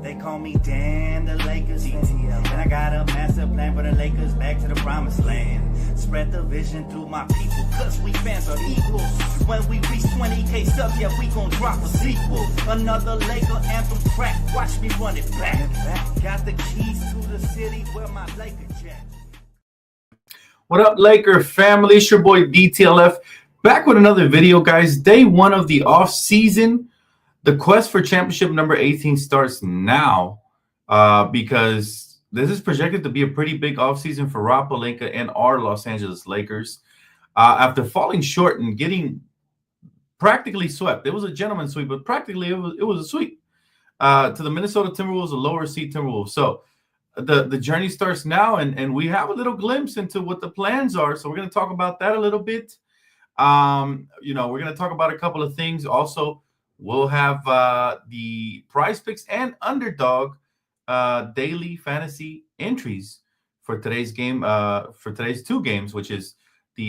They call me Dan, the Lakers fan. And I got a master plan for the Lakers back to the promised land. Spread the vision through my people, cause we fans are equal. When we reach 20K subs, yeah, we gon' drop a sequel. Another Laker anthem track, watch me run it back. Got the keys to the city where my Laker jet. What up, Laker family? It's your boy DTLF back with another video, guys. Day one of the off season. The quest for championship number 18 starts now because this is projected to be a pretty big offseason for Rob Pelinka and our Los Angeles Lakers. After falling short and getting practically swept. It was a gentleman's sweep, but practically it was a sweep to the Minnesota Timberwolves, a lower seed Timberwolves. So the journey starts now, and we have a little glimpse into what the plans are. So we're going to talk about that a little bit. We're going to talk about a couple of things. Also, we'll have the Prize Picks and Underdog daily fantasy entries for today's game, for today's two games, which is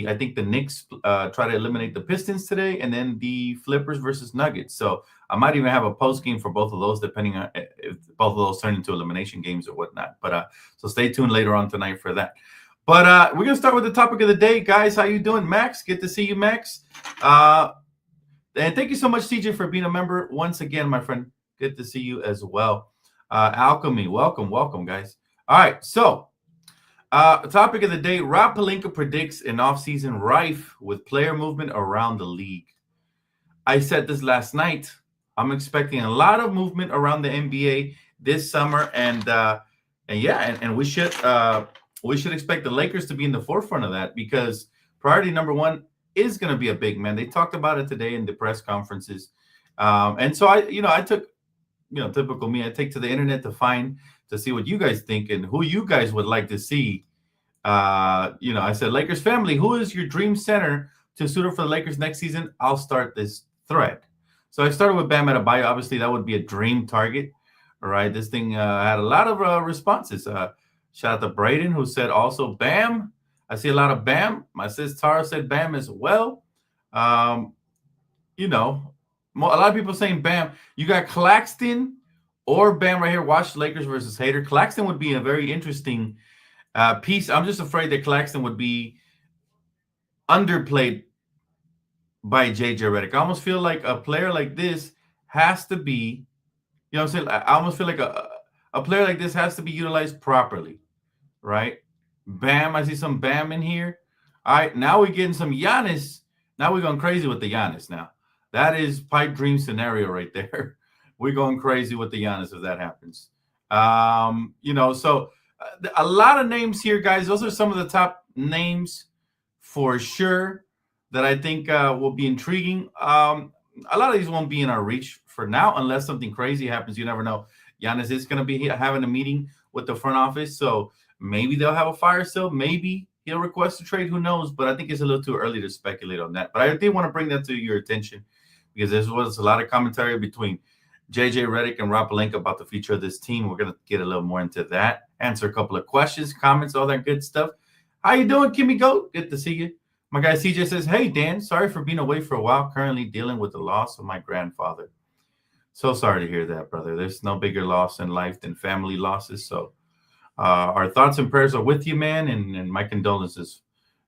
I think the Knicks try to eliminate the Pistons today, and then the Flippers versus Nuggets. So I might even have a post game for both of those, depending on if both of those turn into elimination games or whatnot. But so stay tuned later on tonight for that. But we're gonna start with the topic of the day, guys. How you doing, Max? Good to see you, Max. And thank you so much, CJ, for being a member once again, my friend. Good to see you as well. Alchemy, welcome, guys. All right, so. Topic of the day, Rob Pelinka predicts an offseason rife with player movement around the league. I said this last night. I'm expecting a lot of movement around the NBA this summer, and we should expect the Lakers to be in the forefront of that, because priority number one is going to be a big man. They talked about it today in the press conferences, and so I took, typical me, I take to the internet to see what you guys think and who you guys would like to see. I said, Lakers family, who is your dream center to suit up for the Lakers next season? I'll start this thread. So I started with Bam Adebayo. Obviously, that would be a dream target. All right. This thing had a lot of responses. Shout out to Braden, who said also Bam. I see a lot of Bam. My sis Tara said Bam as well. A lot of people saying Bam. You got Claxton or Bam right here. Watch Lakers versus Hater. Claxton would be a very interesting piece. I'm just afraid that Claxton would be underplayed by JJ Redick. I almost feel like a player like this has to be, I almost feel like a player like this has to be utilized properly, right? Bam, I see some Bam in here. All right, now we're getting some Giannis. Now we're going crazy with the Giannis now. That is pipe dream scenario right there. We're going crazy with the Giannis if that happens. So a lot of names here, guys. Those are some of the top names for sure that I think will be intriguing. A lot of these won't be in our reach for now unless something crazy happens. You never know. Giannis is going to be having a meeting with the front office, so maybe they'll have a fire sale. Maybe he'll request a trade. Who knows? But I think it's a little too early to speculate on that. But I did want to bring that to your attention because there was a lot of commentary between JJ Redick and Rob Pelinka about the future of this team. We're going to get a little more into that, answer a couple of questions, comments, all that good stuff. How you doing, Kimmy Goat? Good to see you. My guy CJ says, hey, Dan, sorry for being away for a while. Currently dealing with the loss of my grandfather. So sorry to hear that, brother. There's no bigger loss in life than family losses. So our thoughts and prayers are with you, man, and my condolences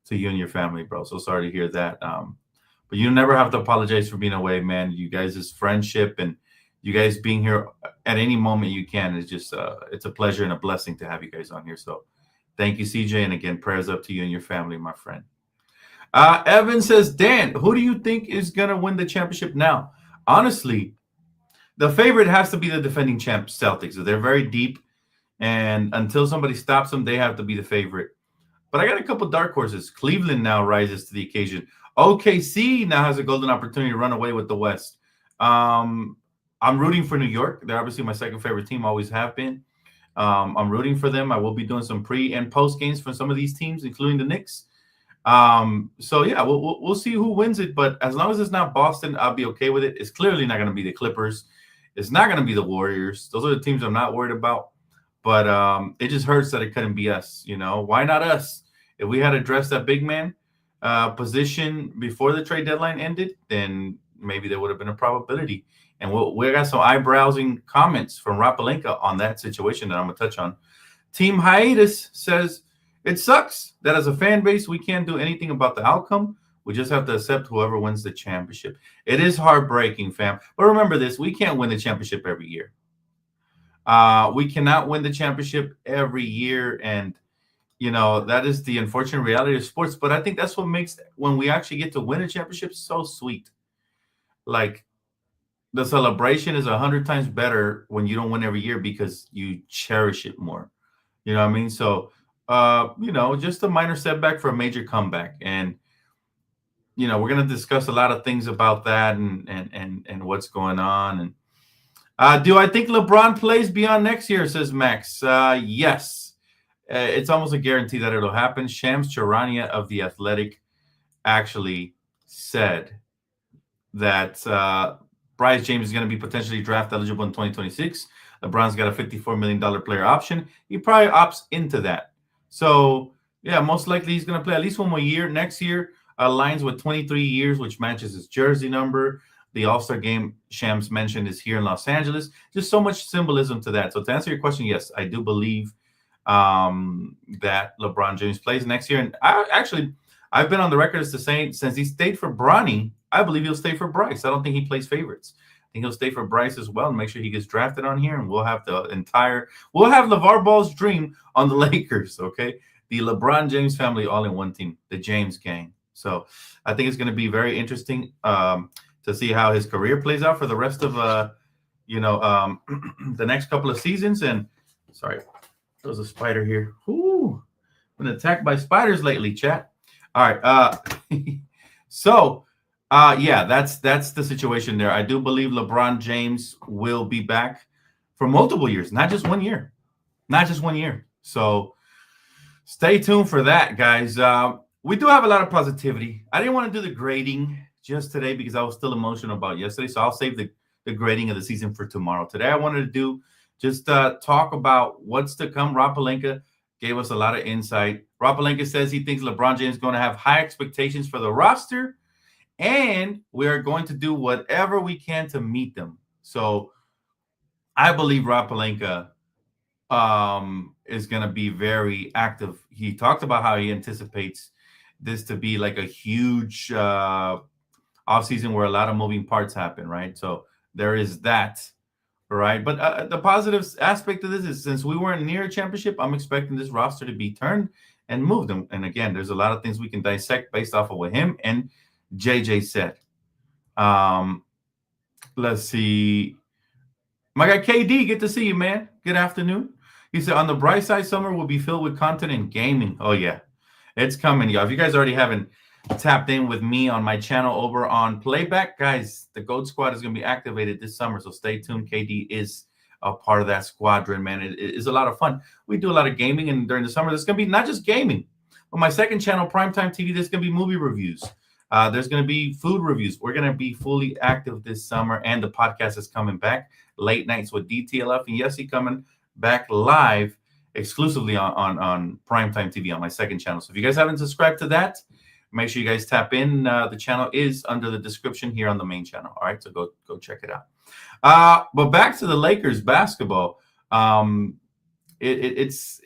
to you and your family, bro. So sorry to hear that. But you never have to apologize for being away, man. You guys' friendship and you guys being here at any moment you can is just it's a pleasure and a blessing to have you guys on here. So thank you, CJ. And again, prayers up to you and your family, my friend. Evan says, Dan, who do you think is going to win the championship now? Honestly, the favorite has to be the defending champ Celtics. They're very deep, and until somebody stops them, they have to be the favorite. But I got a couple dark horses. Cleveland now rises to the occasion. OKC now has a golden opportunity to run away with the West. I'm rooting for New York. They're obviously my second favorite team, always have been. I'm rooting for them. I will be doing some pre and post games for some of these teams, including the Knicks. So yeah, we'll see who wins it. But as long as it's not Boston, I'll be okay with it. It's clearly not going to be the Clippers. It's not going to be the Warriors. Those are the teams I'm not worried about. But it just hurts that it couldn't be us. Why not us? If we had addressed that big man position before the trade deadline ended, then maybe there would have been a probability And we got some eyebrowsing comments from Rapalenka on that situation that I'm going to touch on. Team Hiatus says, it sucks that as a fan base, we can't do anything about the outcome. We just have to accept whoever wins the championship. It is heartbreaking, fam. But remember this, we can't win the championship every year. We cannot win the championship every year. And, that is the unfortunate reality of sports. But I think that's what makes when we actually get to win a championship so sweet. Like, the celebration is 100 times better when you don't win every year because you cherish it more. You know what I mean? So, just a minor setback for a major comeback. And, we're going to discuss a lot of things about that and what's going on. And do I think LeBron plays beyond next year, says Max? Yes. It's almost a guarantee that it'll happen. Shams Charania of The Athletic actually said that Bryce James is going to be potentially draft eligible in 2026. LeBron's got a $54 million player option. He probably opts into that. So, yeah, most likely he's going to play at least one more year. Next year aligns with 23 years, which matches his jersey number. The All-Star game Shams mentioned is here in Los Angeles. Just so much symbolism to that. So to answer your question, yes, I do believe that LeBron James plays next year. And I've been on the record as to saying since he stayed for Bronny, I believe he'll stay for Bryce. I don't think he plays favorites. I think he'll stay for Bryce as well and make sure he gets drafted on here. And we'll have LeVar Ball's dream on the Lakers, okay? The LeBron James family all in one team, the James gang. So I think it's going to be very interesting to see how his career plays out for the rest of, the next couple of seasons. And sorry, there was a spider here. Ooh, been attacked by spiders lately, chat. All right. So, that's the situation there. I do believe LeBron James will be back for multiple years, not just 1 year. So stay tuned for that, guys. We do have a lot of positivity. I didn't want to do the grading just today because I was still emotional about yesterday. So I'll save the grading of the season for tomorrow. Today, I wanted to do just talk about what's to come. Rapalenka gave us a lot of insight. Rapalenka says he thinks LeBron James is going to have high expectations for the roster, and we are going to do whatever we can to meet them. So I believe Rapalenka is going to be very active. He talked about how he anticipates this to be like a huge offseason where a lot of moving parts happen, right? So there is that, right? But the positive aspect of this is since we weren't near a championship, I'm expecting this roster to be turned and moved. And again, there's a lot of things we can dissect based off of what him and JJ said. Let's see. My guy KD, good to see you, man. Good afternoon. He said, on the bright side, summer will be filled with content and gaming. Oh, yeah. It's coming, y'all. If you guys already haven't tapped in with me on my channel over on Playback, guys, the GOAT Squad is going to be activated this summer, so stay tuned. KD is a part of that squadron, man. It is a lot of fun. We do a lot of gaming, and during the summer, there's going to be not just gaming. On my second channel, Primetime TV, there's going to be movie reviews. There's going to be food reviews. We're going to be fully active this summer, and the podcast is coming back. Late nights with DTLF and Yessie coming back live exclusively on Primetime TV on my second channel. So if you guys haven't subscribed to that, make sure you guys tap in. The channel is under the description here on the main channel. All right, so go check it out. But back to the Lakers basketball. It's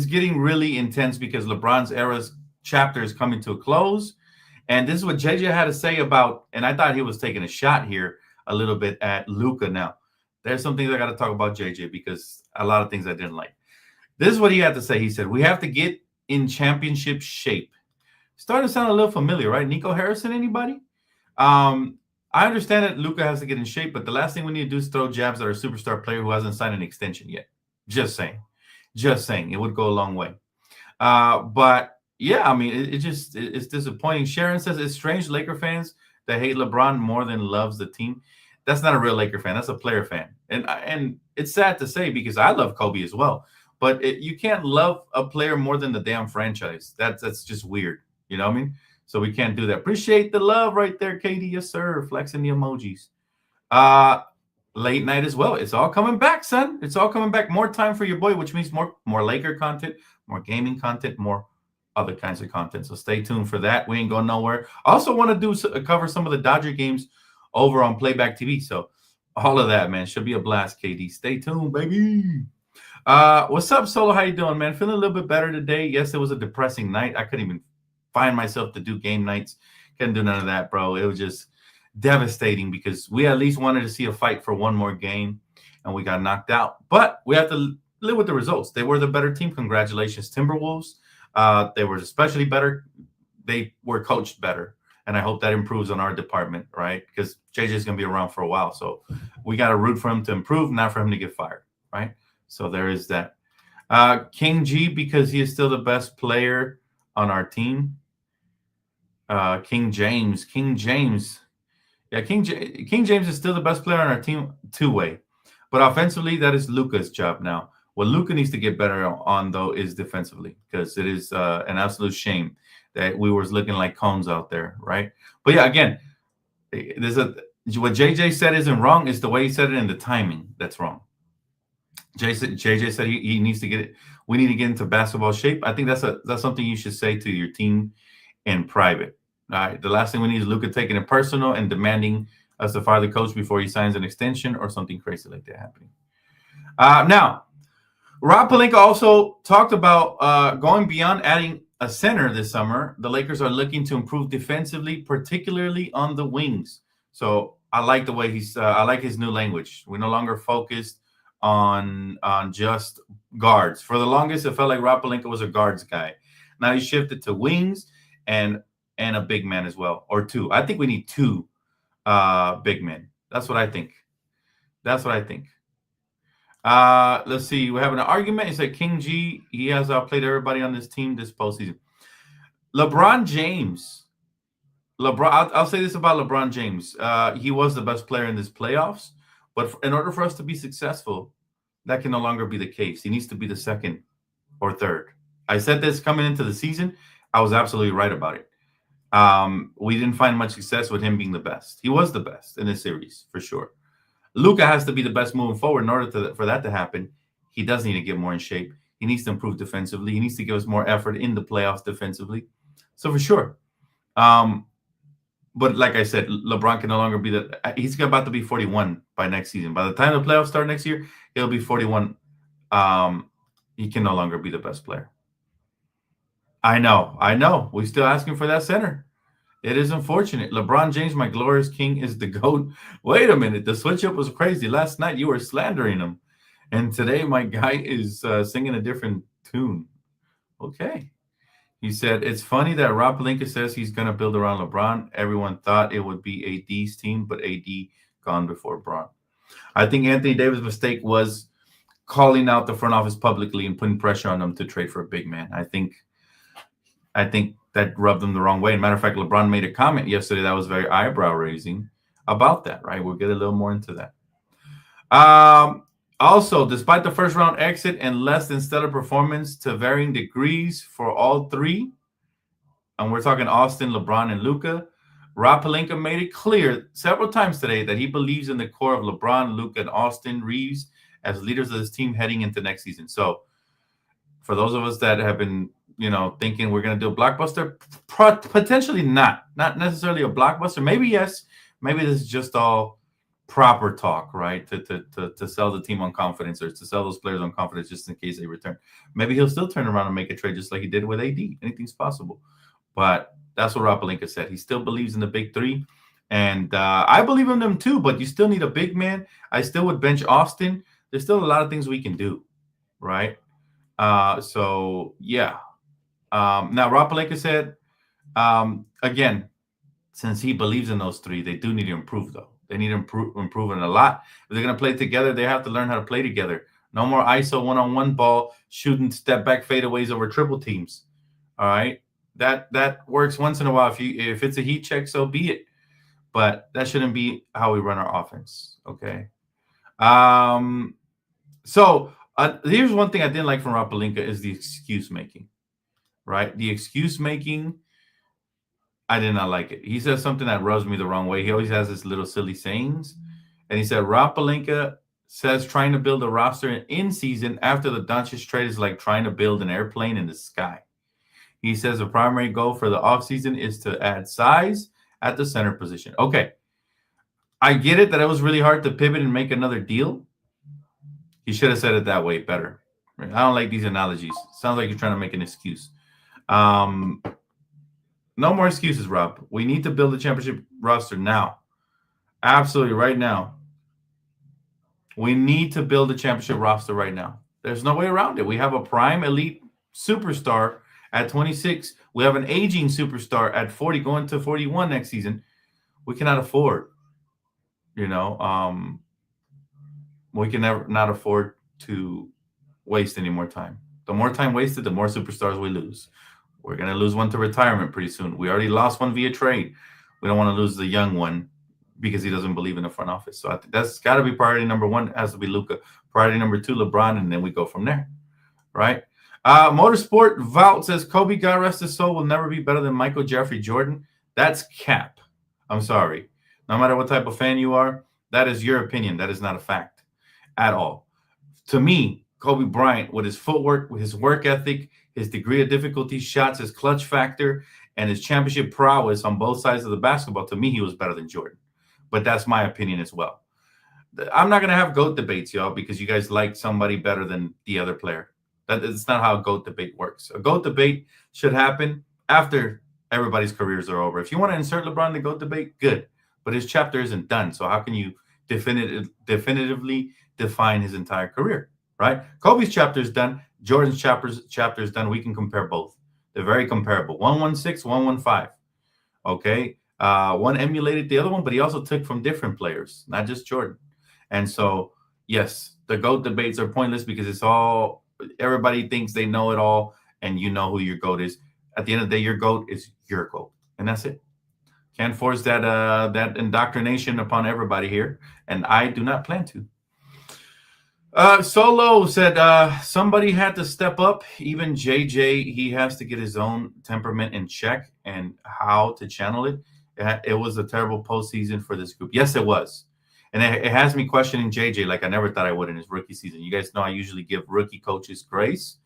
getting really intense because LeBron's era's chapter is coming to a close. And this is what JJ had to say about, and I thought he was taking a shot here a little bit at Luka. Now, there's some things I got to talk about JJ because a lot of things I didn't like. This is what he had to say. He said, we have to get in championship shape. Starting to sound a little familiar, right? Nico Harrison, anybody? I understand that Luka has to get in shape, but the last thing we need to do is throw jabs at our superstar player who hasn't signed an extension yet. Just saying. It would go a long way. But yeah, I mean, it's disappointing. Sharon says it's strange Laker fans that hate LeBron more than loves the team. That's not a real Laker fan. That's a player fan. And it's sad to say because I love Kobe as well. But you can't love a player more than the damn franchise. That's just weird. You know what I mean? So we can't do that. Appreciate the love right there, Katie. Yes, sir. Flexing the emojis. Late night as well. It's all coming back, son. It's all coming back. More time for your boy, which means more Laker content, more gaming content, more other kinds of content. So stay tuned for that. We ain't going nowhere. I also want to cover some of the Dodger games over on playback TV. So all of that, man, should be a blast. KD, stay tuned, baby. What's up, Solo? How you doing, man? Feeling a little bit better today. Yes, it was a depressing night. I couldn't even find myself to do game nights. Couldn't do none of that, bro. It was just devastating because we at least wanted to see a fight for one more game, and we got knocked out. But we have to live with the results. They were the better team. Congratulations, Timberwolves. They were especially better. They were coached better, and I hope that improves on our department, right? Because JJ is going to be around for a while, so we got to root for him to improve, not for him to get fired, right? So there is that. King G, because he is still the best player on our team. King James. Yeah, King James is still the best player on our team two-way. But offensively, that is Luka's job now. What Luka needs to get better on, though, is defensively, because it is an absolute shame that we were looking like cones out there, right? But yeah, again, what JJ said isn't wrong. It's the way he said it and the timing that's wrong. JJ said he needs to get it. We need to get into basketball shape. I think that's something you should say to your team in private. All right. The last thing we need is Luka taking it personal and demanding us to fire the coach before he signs an extension or something crazy like that happening. Now, Rob Pelinka also talked about going beyond adding a center this summer. The Lakers are looking to improve defensively, particularly on the wings. So I like the way I like his new language. We're no longer focused on just guards. For the longest, it felt like Rob Pelinka was a guards guy. Now he shifted to wings and a big man as well, or two. I think we need two big men. That's what I think. Let's see. We're having an argument. He said King G, he has outplayed everybody on this team this postseason. LeBron James. I'll say this about LeBron James. He was the best player in this playoffs. But in order for us to be successful, that can no longer be the case. He needs to be the second or third. I said this coming into the season. I was absolutely right about it. We didn't find much success with him being the best. He was the best in this series, for sure. Luka has to be the best moving forward. In order for that to happen, he does need to get more in shape. He needs to improve defensively. He needs to give us more effort in the playoffs defensively. So for sure. But like I said, LeBron can no longer be he's about to be 41 by next season. By the time the playoffs start next year, he'll be 41. He can no longer be the best player. I know. We're still asking for that center. It is unfortunate. LeBron James, my glorious king, is the GOAT. Wait a minute. The switch up was crazy. Last night you were slandering him. And today my guy is singing a different tune. Okay. He said, it's funny that Rob Pelinka says he's going to build around LeBron. Everyone thought it would be AD's team, but AD gone before Bron. I think Anthony Davis' mistake was calling out the front office publicly and putting pressure on them to trade for a big man. I think that rubbed them the wrong way. As a matter of fact, LeBron made a comment yesterday that was very eyebrow-raising about that, right? We'll get a little more into that. Also, despite the first-round exit and less than stellar performance to varying degrees for all three, and we're talking Austin, LeBron, and Luka, Rob Pelinka made it clear several times today that he believes in the core of LeBron, Luka, and Austin Reeves as leaders of this team heading into next season. So for those of us that have been thinking we're going to do a blockbuster, potentially not necessarily a blockbuster. Maybe yes. Maybe this is just all proper talk, right? To sell the team on confidence or to sell those players on confidence just in case they return. Maybe he'll still turn around and make a trade just like he did with AD. Anything's possible. But that's what Rob Pelinka said. He still believes in the big three. And I believe in them too, but you still need a big man. I still would bench Austin. There's still a lot of things we can do, right? So, yeah. Now, Rob Pelinka said, again, since he believes in those three, they do need to improve, though. They need to improve a lot. If they're going to play together, they have to learn how to play together. No more ISO one-on-one ball shooting step-back fadeaways over triple teams. All right? That works once in a while. If it's a heat check, so be it. But that shouldn't be how we run our offense, okay? So here's one thing I didn't like from Rob Pelinka is the excuse-making. Right? The excuse-making, I did not like it. He says something that rubs me the wrong way. He always has his little silly sayings. And he said, Rob Pelinka says trying to build a roster in season after the Doncic trade is like trying to build an airplane in the sky. He says the primary goal for the offseason is to add size at the center position. Okay. I get it that it was really hard to pivot and make another deal. He should have said it that way better. I don't like these analogies. Sounds like you're trying to make an excuse. No more excuses, Rob. We need to build a championship roster now. Absolutely, right now. We need to build a championship roster right now. There's no way around it. We have a prime elite superstar at 26. We have an aging superstar at 40, going to 41 next season. We cannot afford, we can never not afford to waste any more time. The more time wasted, the more superstars we lose. We're going to lose one to retirement pretty soon. We already lost one via trade. We don't want to lose the young one because he doesn't believe in the front office. So I think that's got to be priority number one. It has to be Luka. Priority number two, LeBron, and then we go from there, right? Motorsport Vault says Kobe, God rest his soul, will never be better than Michael Jeffrey Jordan. That's cap. I'm sorry. No matter what type of fan you are, that is your opinion. That is not a fact at all. To me, Kobe Bryant, with his footwork, with his work ethic, his degree of difficulty, shots, his clutch factor, and his championship prowess on both sides of the basketball, to me, he was better than Jordan. But that's my opinion as well. I'm not going to have GOAT debates, y'all, because you guys like somebody better than the other player. That's not how a GOAT debate works. A GOAT debate should happen after everybody's careers are over. If you want to insert LeBron in the GOAT debate, good. But his chapter isn't done. So how can you definitively define his entire career, right? Kobe's chapter is done. Jordan's chapter is done. We can compare both. They're very comparable. 116, 115. Okay. One emulated the other one, but he also took from different players, not just Jordan. And so, yes, the GOAT debates are pointless because it's all, everybody thinks they know it all, and you know who your GOAT is. At the end of the day, your GOAT is your GOAT, and that's it. Can't force that indoctrination upon everybody here, and I do not plan to. Solo said somebody had to step up. Even JJ, he has to get his own temperament in check and how to channel it. It was a terrible postseason for this group. Yes, it was. And it has me questioning JJ like I never thought I would in his rookie season. You guys know I usually give rookie coaches grace.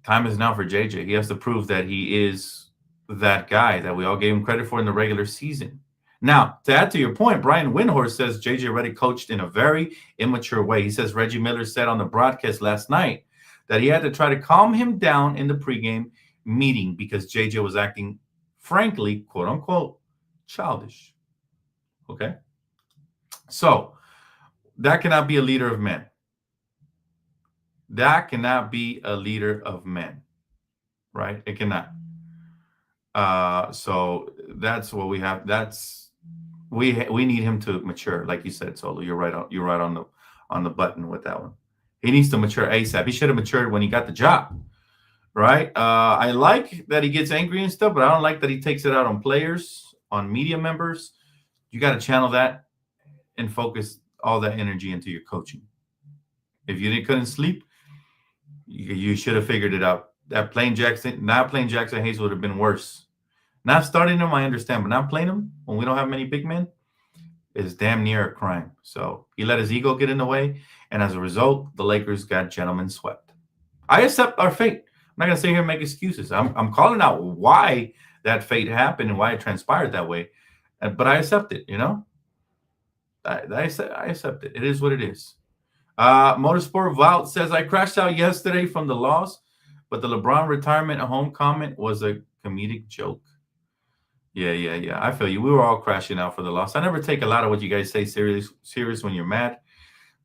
Time is now for JJ. He has to prove that he is that guy that we all gave him credit for in the regular season. Now, to add to your point, Brian Windhorst says JJ Redick coached in a very immature way. He says Reggie Miller said on the broadcast last night that he had to try to calm him down in the pregame meeting because JJ was acting, frankly, quote unquote, childish. Okay? So, that cannot be a leader of men. That cannot be a leader of men, right? It cannot. So that's what we have. We need him to mature, like you said, Solo. You're right on the button with that one. He needs to mature ASAP. He should have matured when he got the job, right? I like that he gets angry and stuff, but I don't like that he takes it out on players, on media members. You got to channel that and focus all that energy into your coaching. If you couldn't sleep, you should have figured it out. Not playing Jackson Hayes would have been worse. Not starting him, I understand, but not playing him when we don't have many big men is damn near a crime. So he let his ego get in the way, and as a result, the Lakers got gentlemen swept. I accept our fate. I'm not going to sit here and make excuses. I'm calling out why that fate happened and why it transpired that way, but I accept it, I accept it. It is what it is. Motorsport Vault says, I crashed out yesterday from the loss, but the LeBron retirement at home comment was a comedic joke. Yeah. I feel you. We were all crashing out for the loss. I never take a lot of what you guys say serious when you're mad,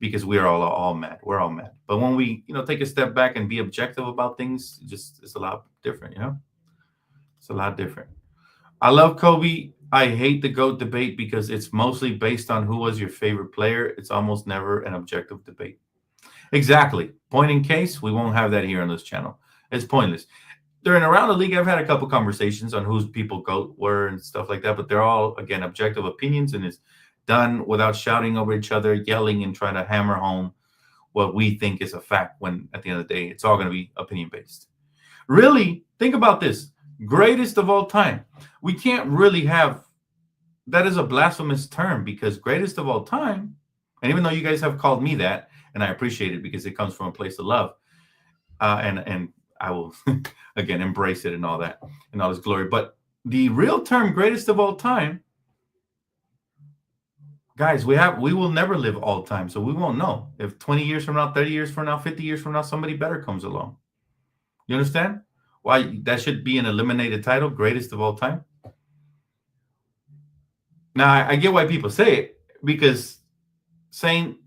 because we're all mad. We're all mad. But when we, take a step back and be objective about things, it's a lot different, It's a lot different. I love Kobe. I hate the GOAT debate because it's mostly based on who was your favorite player. It's almost never an objective debate. Exactly. Point in case, we won't have that here on this channel. It's pointless. During around the league, I've had a couple conversations on whose people GOAT were and stuff like that, but they're all, again, objective opinions, and it's done without shouting over each other, yelling, and trying to hammer home what we think is a fact when, at the end of the day, it's all going to be opinion-based. Really, think about this. Greatest of all time. We can't really have, that is a blasphemous term, because greatest of all time, and even though you guys have called me that, and I appreciate it because it comes from a place of love, and I will, again, embrace it and all that, and all this glory. But the real term greatest of all time guys, we will never live all time, so we won't know if 20 years from now, 30 years from now, 50 years from now, somebody better comes along. You understand why that should be an eliminated title, greatest of all time? Now I get why people say it, because saying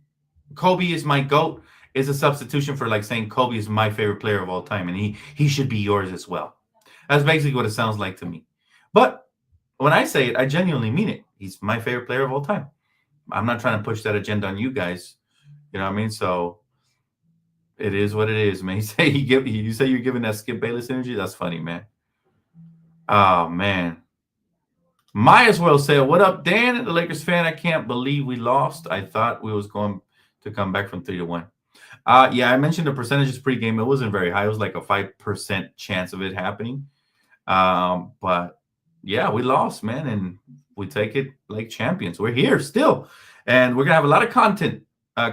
Kobe is my GOAT is a substitution for like saying Kobe is my favorite player of all time and he should be yours as well. That's basically what it sounds like to me. But when I say it, I genuinely mean it. He's my favorite player of all time. I'm not trying to push that agenda on you guys. You know what I mean? So it is what it is, man. You say you're giving that Skip Bayless energy. That's funny, man. Oh man. Might as well say, what up, Dan? The Lakers fan. I can't believe we lost. I thought we was going to come back from 3-1. Yeah, I mentioned the percentages pregame. It wasn't very high. It was like a 5% chance of it happening. But yeah, we lost, man, and we take it like champions. We're here still, and we're gonna have a lot of content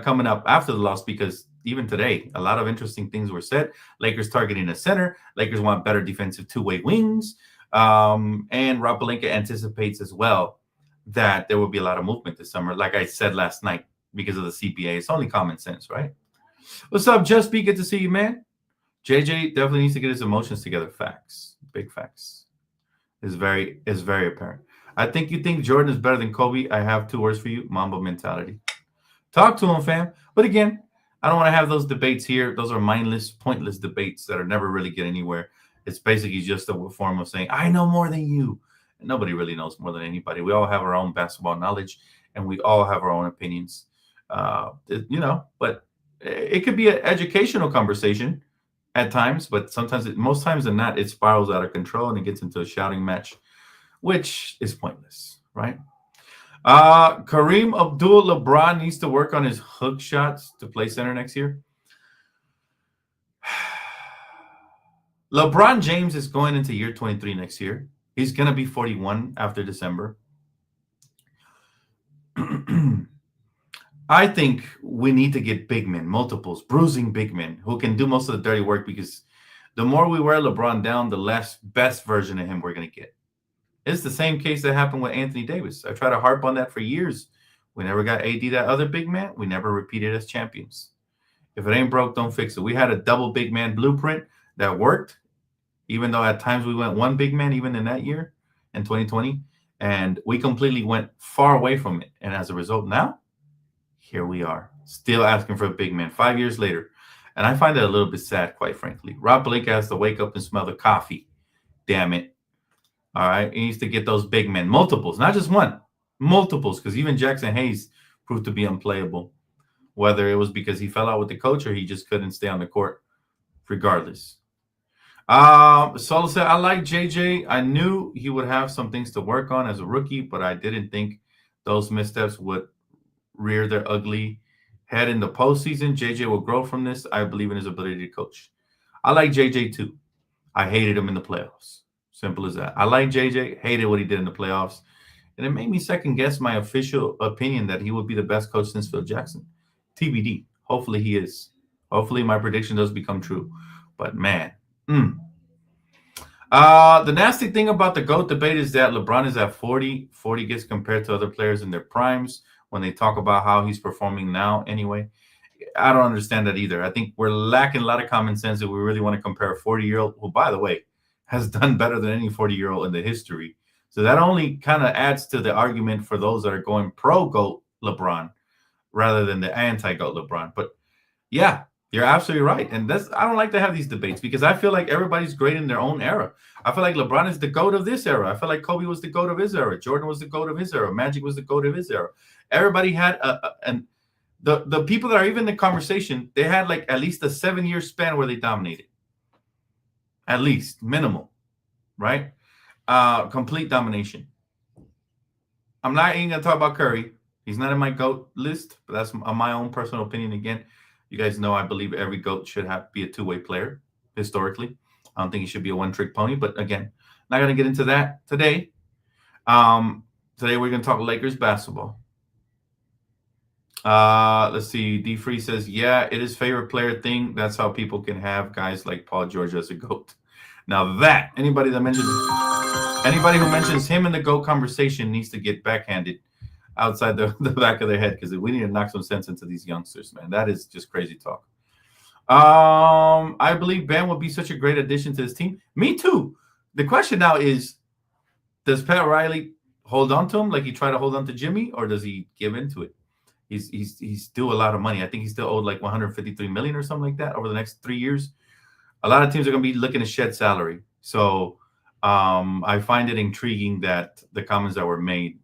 coming up after the loss, because even today, a lot of interesting things were said. Lakers targeting a center. Lakers want better defensive two-way wings. And Rob Pelinka anticipates as well that there will be a lot of movement this summer. Like I said last night, because of the CPA, it's only common sense, right? What's up, Just Be? Good to see you, man. JJ definitely needs to get his emotions together. Facts, big facts. Is very apparent. I think you think Jordan is better than Kobe. I have two words for you: Mamba mentality. Talk to him, fam. But again, I don't want to have those debates here. Those are mindless, pointless debates that are never really get anywhere. It's basically just a form of saying, I know more than you. And nobody really knows more than anybody. We all have our own basketball knowledge, and we all have our own opinions. But it could be an educational conversation at times, but sometimes, most times than not, it spirals out of control and it gets into a shouting match, which is pointless, right? Kareem Abdul-Jabbar needs to work on his hook shots to play center next year. LeBron James is going into year 23 next year. He's going to be 41 after December. I think we need to get big men, multiples, bruising big men who can do most of the dirty work, because the more we wear LeBron down, the less best version of him we're going to get. It's the same case that happened with Anthony Davis. I tried to harp on that for years. We never got AD, that other big man. We never repeated as champions. If it ain't broke, don't fix it. We had a double big man blueprint that worked, even though at times we went one big man, even in that year, in 2020, and we completely went far away from it. And as a result, now, here we are, still asking for a big man 5 years later. And I find that a little bit sad, quite frankly. Rob Pelinka has to wake up and smell the coffee. Damn it. All right. He needs to get those big men, multiples, not just one, multiples, because even Jackson Hayes proved to be unplayable, whether it was because he fell out with the coach or he just couldn't stay on the court, regardless. Solo said, I like JJ. I knew he would have some things to work on as a rookie, but I didn't think those missteps would rear their ugly head in the postseason. JJ will grow from this. I believe in his ability to coach. I like JJ too. I hated him in the playoffs. Simple as that. I like JJ, hated what he did in the playoffs. And it made me second guess my official opinion that he would be the best coach since Phil Jackson. TBD. Hopefully he is. Hopefully my prediction does become true. But man. The nasty thing about the GOAT debate is that LeBron is at 40. 40 gets compared to other players in their primes when they talk about how he's performing now anyway. I don't understand that either. I think we're lacking a lot of common sense if we really want to compare a 40-year-old, who, by the way, has done better than any 40-year-old in the history. So that only kind of adds to the argument for those that are going pro-GOAT LeBron rather than the anti-GOAT LeBron. But yeah, you're absolutely right. And I don't like to have these debates, because I feel like everybody's great in their own era. I feel like LeBron is the GOAT of this era. I feel like Kobe was the GOAT of his era. Jordan was the GOAT of his era. Magic was the GOAT of his era. Everybody had the people that are even in the conversation, they had like at least a 7-year span where they dominated. At least, minimal, right? Complete domination. I'm not even going to talk about Curry. He's not in my GOAT list, but that's my own personal opinion. Again, you guys know I believe every GOAT should be a two-way player, historically. I don't think he should be a one-trick pony, but again, not going to get into that today. Today we're going to talk Lakers basketball. Let's see. D Free says, yeah, it is favorite player thing. That's how people can have guys like Paul George as a GOAT. Now that anybody who mentions him in the GOAT conversation needs to get backhanded outside the back of their head because we need to knock some sense into these youngsters, man. That is just crazy talk. I believe Bam would be such a great addition to this team. Me too. The question now is, does Pat Riley hold on to him like he tried to hold on to Jimmy, or does he give into it? He's due a lot of money. I think he's still owed like 153 million or something like that over the next 3 years. A lot of teams are going to be looking to shed salary. So I find it intriguing that the comments that were made,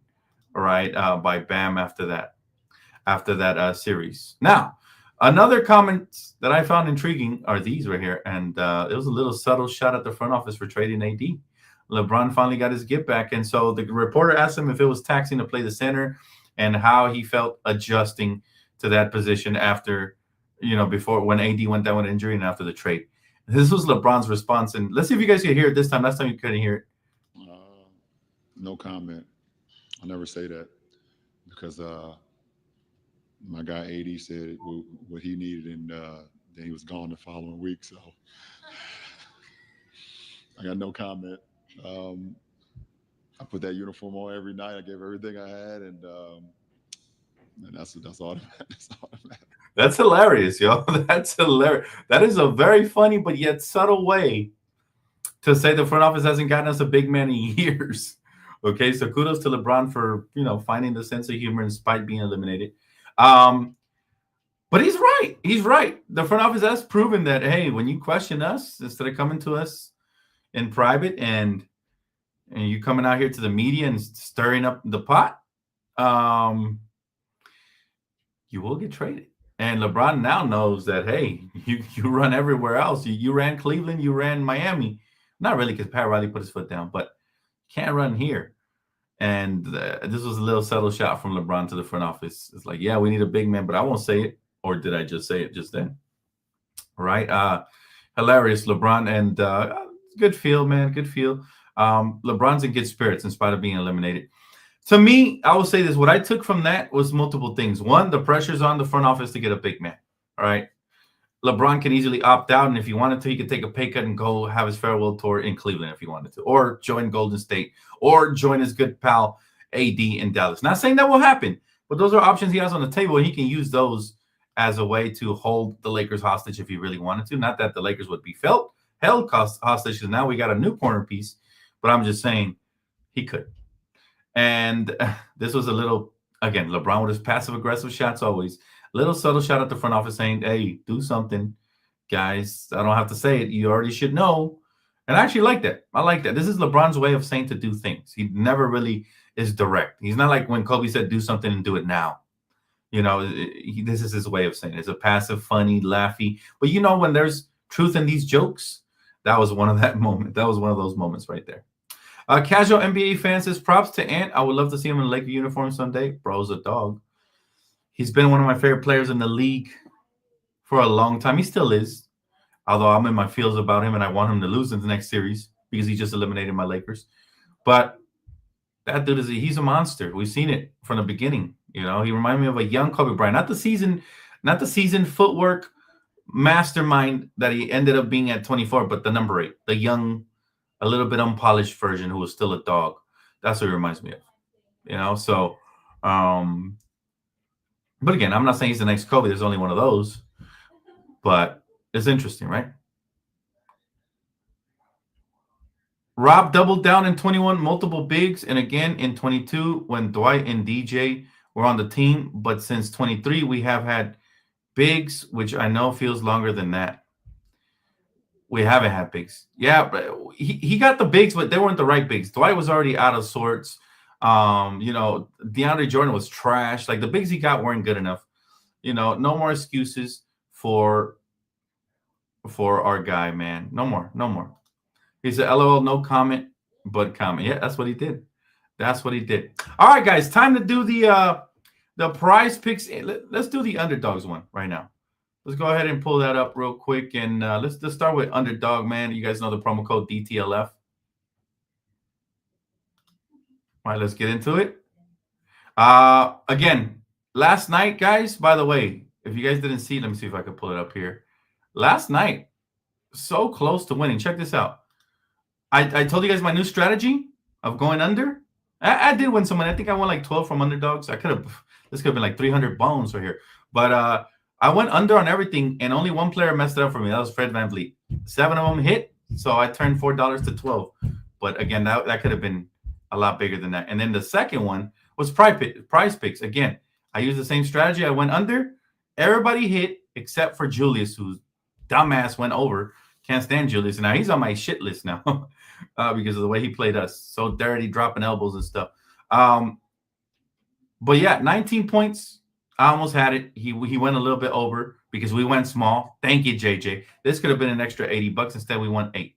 right, by Bam after that series. Now, another comment that I found intriguing are these right here, and it was a little subtle shot at the front office for trading AD. LeBron finally got his get back, and so the reporter asked him if it was taxing to play the center and how he felt adjusting to that position after, before when AD went down with injury and after the trade. This was LeBron's response, and let's see if you guys can hear it this time. Last time you couldn't hear it. No comment. I'll never say that because my guy AD said what he needed, and then he was gone the following week. So I got no comment. I put that uniform on every night. I gave everything I had, and that's all that matters. That's hilarious, yo. That's hilarious. That is a very funny but yet subtle way to say the front office hasn't gotten us a big man in years. Okay, so kudos to LeBron for finding the sense of humor in spite being eliminated. But he's right. He's right. The front office has proven that, hey, when you question us instead of coming to us in private and you coming out here to the media and stirring up the pot, you will get traded. And LeBron now knows that, hey, you run everywhere else. You ran Cleveland, you ran Miami. Not really because Pat Riley put his foot down, but can't run here. And this was a little subtle shot from LeBron to the front office. It's like, yeah, we need a big man, but I won't say it. Or did I just say it just then? Right? Hilarious, LeBron. And good feel, man. Good feel. LeBron's in good spirits in spite of being eliminated. To me, I will say this. What I took from that was multiple things. One, the pressure's on the front office to get a big man. All right. LeBron can easily opt out, and if he wanted to, he could take a pay cut and go have his farewell tour in Cleveland if he wanted to, or join Golden State, or join his good pal AD in Dallas. Not saying that will happen, but those are options he has on the table, and he can use those as a way to hold the Lakers hostage if he really wanted to. Not that the Lakers would be held hostage, because now we got a new corner piece, but I'm just saying he could. And this was a little, again, LeBron with his passive-aggressive shots always. Little subtle shot at the front office saying, hey, do something, guys. I don't have to say it. You already should know. And I actually like that. I like that. This is LeBron's way of saying to do things. He never really is direct. He's not like when Kobe said, do something and do it now. This is his way of saying it. It's a passive, funny, laughy. But when there's truth in these jokes, that was one of that moment. That was one of those moments right there. Casual NBA fan says, props to Ant. I would love to see him in a Laker uniform someday. Bro's a dog. He's been one of my favorite players in the league for a long time. He still is. Although I'm in my feels about him and I want him to lose in the next series because he just eliminated my Lakers. But that dude he's a monster. We've seen it from the beginning. He reminded me of a young Kobe Bryant. Not the season footwork mastermind that he ended up being at 24, but the number 8, the young, a little bit unpolished version who was still a dog. That's what he reminds me of. So but again, I'm not saying he's the next Kobe. There's only one of those. But it's interesting, right? Rob doubled down in 21, multiple bigs, and again in 22 when Dwight and DJ were on the team. But since 23, we have had bigs, which I know feels longer than that. We haven't had bigs. Yeah, but he got the bigs, but they weren't the right bigs. Dwight was already out of sorts. DeAndre Jordan was trash. Like the bigs he got weren't good enough. No more excuses for our guy, man. No more. He said, LOL, no comment, but comment. Yeah, that's what he did. All right, guys, time to do the prize picks. Let's do the underdogs one right now. Let's go ahead and pull that up real quick, and let's start with underdog, man. You guys know the promo code DTLF. All right, let's get into it. Again, last night, guys, by the way, if you guys didn't see, let me see if I can pull it up here. Last night, so close to winning. Check this out. I told you guys my new strategy of going under. I did win some money. I think I won like 12 from underdogs. This could have been like 300 bones right here. But I went under on everything, and only one player messed it up for me. That was Fred VanVleet. 7 of them hit, so I turned $4 to 12. But again, that could have been a lot bigger than that. And then the second one was prize picks. Again, I used the same strategy. I went under. Everybody hit except for Julius, whose dumbass went over. Can't stand Julius. And now he's on my shit list now because of the way he played us. So dirty, dropping elbows and stuff. But yeah, 19 points. I almost had it. He went a little bit over because we went small. Thank you, JJ. This could have been an extra $80. Instead, we won 8.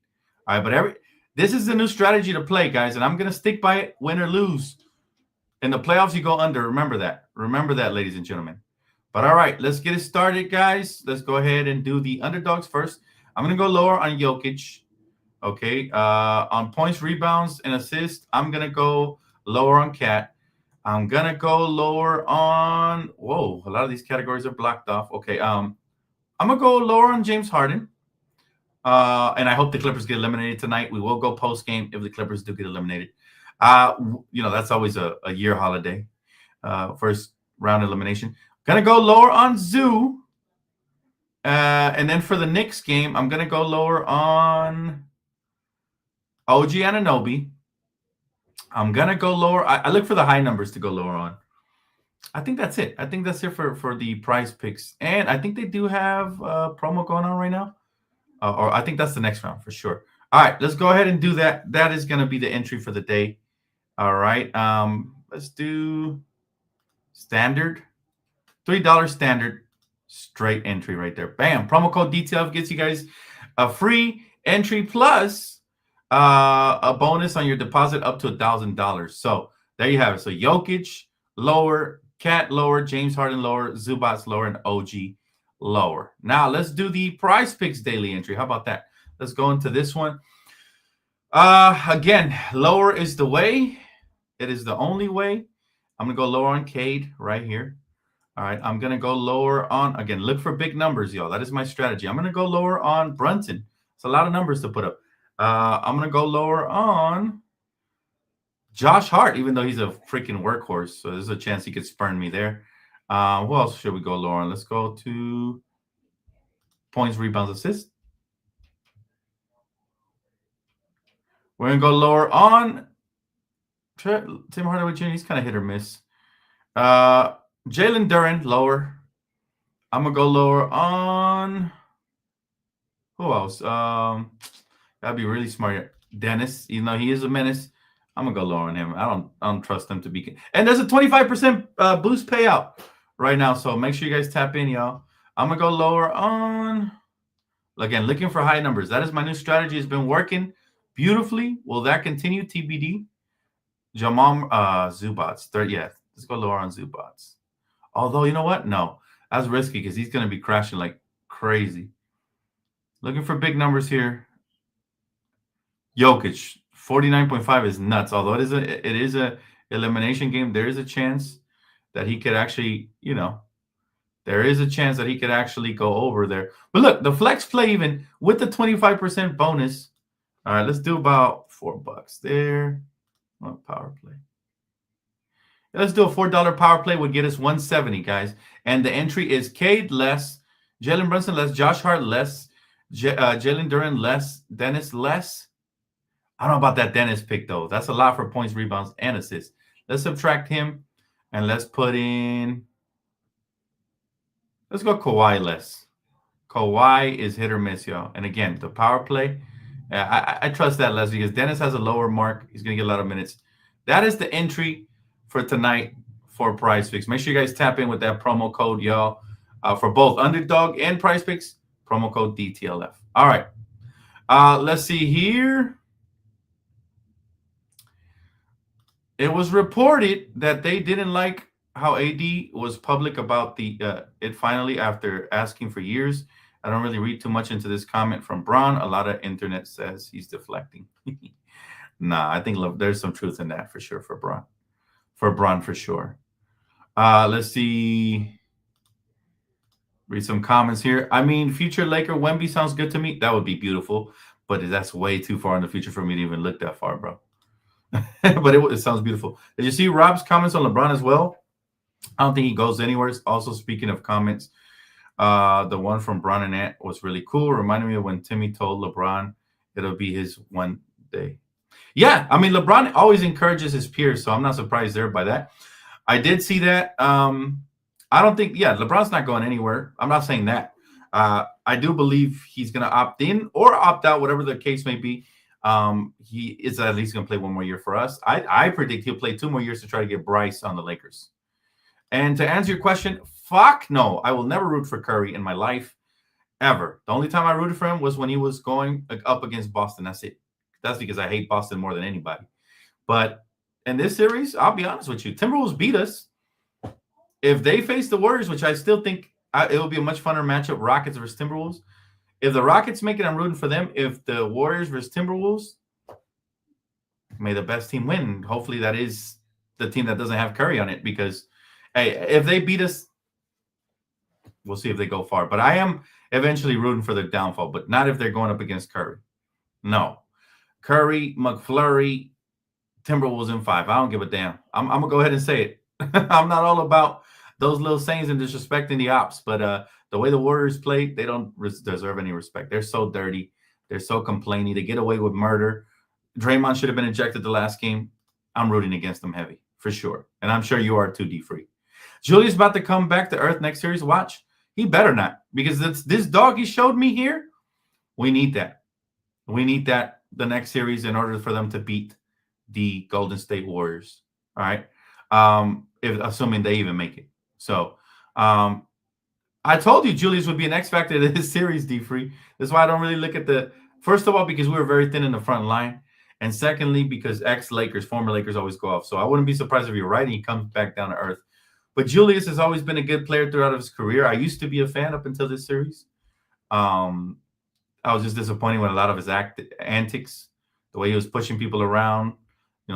All right, but this is the new strategy to play, guys, and I'm gonna stick by it, win or lose. In the playoffs, you go under. Remember that. Remember that, ladies and gentlemen. But all right, let's get it started, guys. Let's go ahead and do the underdogs first. I'm gonna go lower on Jokic. Okay. On points, rebounds, and assists, I'm gonna go lower on Cat. I'm gonna go lower on. Whoa, a lot of these categories are blocked off. Okay. I'm gonna go lower on James Harden. And I hope the Clippers get eliminated tonight. We will go post game if the Clippers do get eliminated. That's always a year holiday. First round elimination. Gonna go lower on Zoo. And then for the Knicks game, I'm gonna go lower on OG Anunoby. I'm gonna go lower. I look for the high numbers to go lower on. I think that's it. I think that's it for the prize picks. And I think they do have a promo going on right now. Or I think that's the next round for sure. All right, let's go ahead and do that. That is going to be the entry for the day. All right, let's do standard. $3 standard straight entry right there. Bam. Promo code DTLF gets you guys a free entry plus a bonus on your deposit up to $1,000. So there you have it. So Jokic lower, Cat lower, James Harden lower, Zubats lower, and OG lower. Now let's do the prize picks daily entry. How about that? Let's go into this one. Again, lower is the way. It is the only way. I'm gonna go lower on Cade right here. All right, I'm gonna go lower on, again, look for big numbers, y'all. That is my strategy. I'm gonna go lower on Brunson. It's a lot of numbers to put up. I'm gonna go lower on Josh Hart, even though he's a freaking workhorse. So there's a chance he could spurn me there. Who else should we go lower on? Let's go to points, rebounds, assists. We're going to go lower on Tim Hardaway Jr. He's kind of hit or miss. Jalen Duren, lower. I'm going to go lower on who else? That'd be really smart. Dennis, even though he is a menace, I'm going to go lower on him. I don't trust him to be. And there's a 25% boost payout right now, so make sure you guys tap in, y'all. I'm gonna go lower on, again, looking for high numbers. That is my new strategy. It's been working beautifully. Will that continue? TBD. Jamal Zubats. Let's go lower on Zubats. Although, you know what? No, that's risky because he's gonna be crashing like crazy. Looking for big numbers here. Jokic, 49.5 is nuts. Although it is a elimination game, there is a chance that he could actually, there is a chance that he could actually go over there. But look, the flex play, even with the 25% bonus. All right, let's do about $4 there. Power play. Let's do a $4 power play. Would get us 170, guys. And the entry is Cade less, Jalen Brunson less, Josh Hart less, Jalen Duren less, Dennis less. I don't know about that Dennis pick, though. That's a lot for points, rebounds, and assists. Let's subtract him. And let's put in, let's go Kawhi less. Kawhi is hit or miss, y'all. And again, the power play, I trust that less because Dennis has a lower mark. He's going to get a lot of minutes. That is the entry for tonight for Prize Picks. Make sure you guys tap in with that promo code, y'all, for both Underdog and Prize Picks. Promo code DTLF. All right. Let's see here. It was reported that they didn't like how AD was public about it finally after asking for years. I don't really read too much into this comment from Bron. A lot of internet says he's deflecting. Nah, I think there's some truth in that for sure for Bron. For Bron, for sure. Let's see. Read some comments here. I mean, future Laker Wemby sounds good to me. That would be beautiful, but that's way too far in the future for me to even look that far, bro. but it sounds beautiful. Did you see Rob's comments on LeBron as well? I don't think he goes anywhere. Also, speaking of comments, the one from Bron and Ant was really cool. Reminded me of when Timmy told LeBron it'll be his one day. Yeah, I mean, LeBron always encourages his peers, so I'm not surprised there by that. I did see that. I don't think, LeBron's not going anywhere. I'm not saying that. I do believe he's going to opt in or opt out, whatever the case may be. He is at least going to play one more year for us. I predict he'll play 2 more years to try to get Bryce on the Lakers. And to answer your question, fuck no. I will never root for Curry in my life, ever. The only time I rooted for him was when he was going up against Boston. That's it. That's because I hate Boston more than anybody. But in this series, I'll be honest with you. Timberwolves beat us. If they face the Warriors, which I still think it will be a much funner matchup, Rockets versus Timberwolves. If the Rockets make it, I'm rooting for them. If the Warriors versus Timberwolves, may the best team win. Hopefully that is the team that doesn't have Curry on it because, hey, if they beat us, we'll see if they go far. But I am eventually rooting for their downfall, but not if they're going up against Curry. No. Curry, McFlurry, Timberwolves in 5. I don't give a damn. I'm going to go ahead and say it. I'm not all about those little sayings and disrespecting the ops, but the way the Warriors play, they don't deserve any respect. They're so dirty. They're so complaining. They get away with murder. Draymond should have been ejected the last game. I'm rooting against them heavy, for sure. And I'm sure you are too, D-Free. Julius about to come back to earth next series. Watch. He better not, because this dog he showed me here, we need that. We need that the next series in order for them to beat the Golden State Warriors. All right. Assuming they even make it. So I told you Julius would be an X factor to this series, D-Free. That's why I don't really look at first of all, because we were very thin in the front line. And secondly, because ex-Lakers, former Lakers always go off. So I wouldn't be surprised if you're right and he comes back down to earth. But Julius has always been a good player throughout his career. I used to be a fan up until this series. I was just disappointed with a lot of his antics, the way he was pushing people around,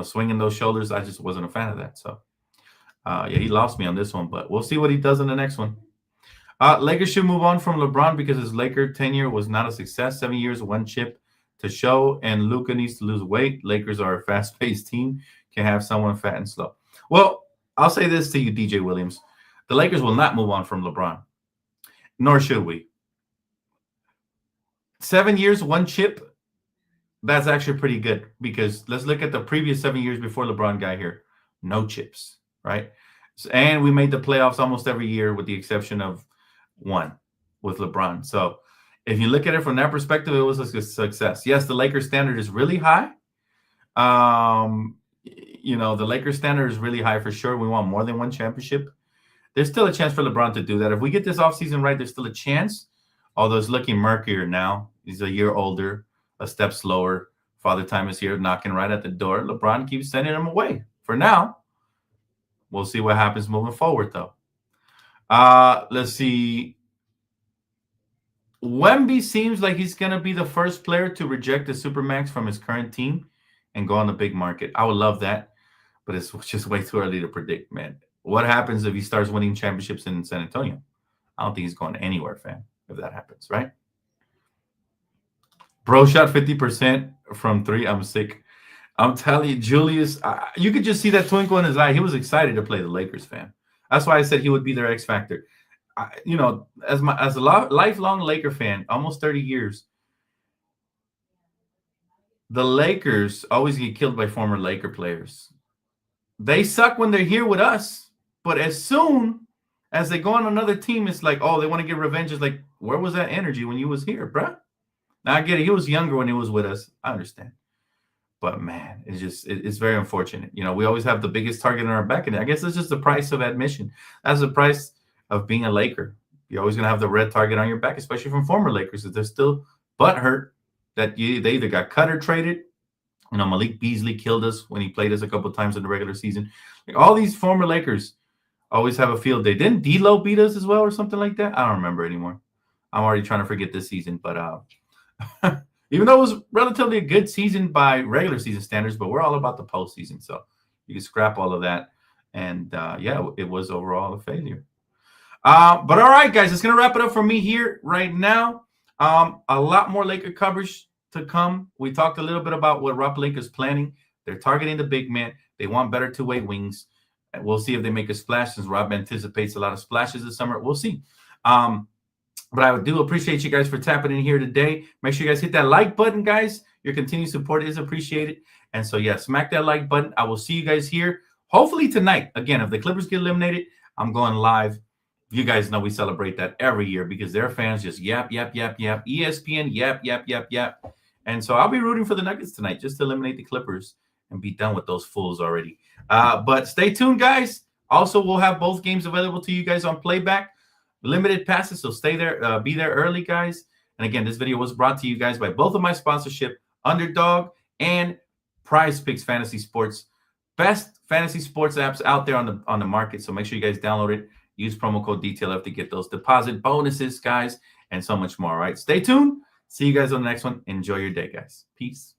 swinging those shoulders. I just wasn't a fan of that. So, he lost me on this one, but we'll see what he does in the next one. Lakers should move on from LeBron because his Laker tenure was not a success. 7 years, 1 chip to show, and Luka needs to lose weight. Lakers are a fast-paced team. Can have someone fat and slow. Well, I'll say this to you, DJ Williams. The Lakers will not move on from LeBron, nor should we. 7 years, 1 chip, that's actually pretty good because let's look at the previous 7 years before LeBron got here. No chips, right? And we made the playoffs almost every year with the exception of 1 with LeBron. So if you look at it from that perspective, it was a success. Yes, the Lakers standard is really high. The Lakers standard is really high for sure. We want more than 1 championship. There's still a chance for LeBron to do that. If we get this offseason right, there's still a chance. Although it's looking murkier now. He's a year older, a step slower. Father Time is here knocking right at the door. LeBron keeps sending him away. For now, we'll see what happens moving forward, though. Let's see. Wemby seems like he's going to be the first player to reject the Supermax from his current team and go on the big market. I would love that, but it's just way too early to predict, man. What happens if he starts winning championships in San Antonio? I don't think he's going anywhere, fam, if that happens, right? Bro shot 50% from 3. I'm sick. I'm telling you, Julius, you could just see that twinkle in his eye. He was excited to play the Lakers, fam. That's why I said he would be their X factor. As a lifelong Laker fan, almost 30 years, the Lakers always get killed by former Laker players. They suck when they're here with us, but as soon as they go on another team, it's like, oh, they want to get revenge. It's like, where was that energy when you was here, bruh? Now, I get it. He was younger when he was with us. I understand. But, man, it's very unfortunate. We always have the biggest target on our back, and I guess it's just the price of admission. That's the price of being a Laker. You're always going to have the red target on your back, especially from former Lakers, if they're still butthurt that they either got cut or traded. Malik Beasley killed us when he played us a couple of times in the regular season. Like, all these former Lakers always have a field day. Didn't D'Lo beat us as well or something like that? I don't remember anymore. I'm already trying to forget this season, but even though it was relatively a good season by regular season standards, but we're all about the postseason, so you can scrap all of that. And it was overall a failure. But all right, guys, it's gonna wrap it up for me here right now. A lot more Laker coverage to come. We talked a little bit about what Rob Pelinka is planning They're targeting the big man. They want better two-way wings. We'll see if they make a splash, since Rob anticipates a lot of splashes this summer. We'll see. But I do appreciate you guys for tapping in here today. Make sure you guys hit that like button, guys. Your continued support is appreciated. And so, yeah, smack that like button. I will see you guys here hopefully tonight. Again, if the Clippers get eliminated, I'm going live. You guys know we celebrate that every year because their fans just yap, yap, yap, yap. ESPN, yap, yap, yap, yap. And so I'll be rooting for the Nuggets tonight just to eliminate the Clippers and be done with those fools already. But stay tuned, guys. Also, we'll have both games available to you guys on playback. Limited passes, so stay there, be there early, guys. And again, this video was brought to you guys by both of my sponsorship, Underdog and Prize Picks Fantasy Sports. Best fantasy sports apps out there on the market. So make sure you guys download it. Use promo code DTLF to get those deposit bonuses, guys, and so much more. All right, stay tuned. See you guys on the next one. Enjoy your day, guys. Peace.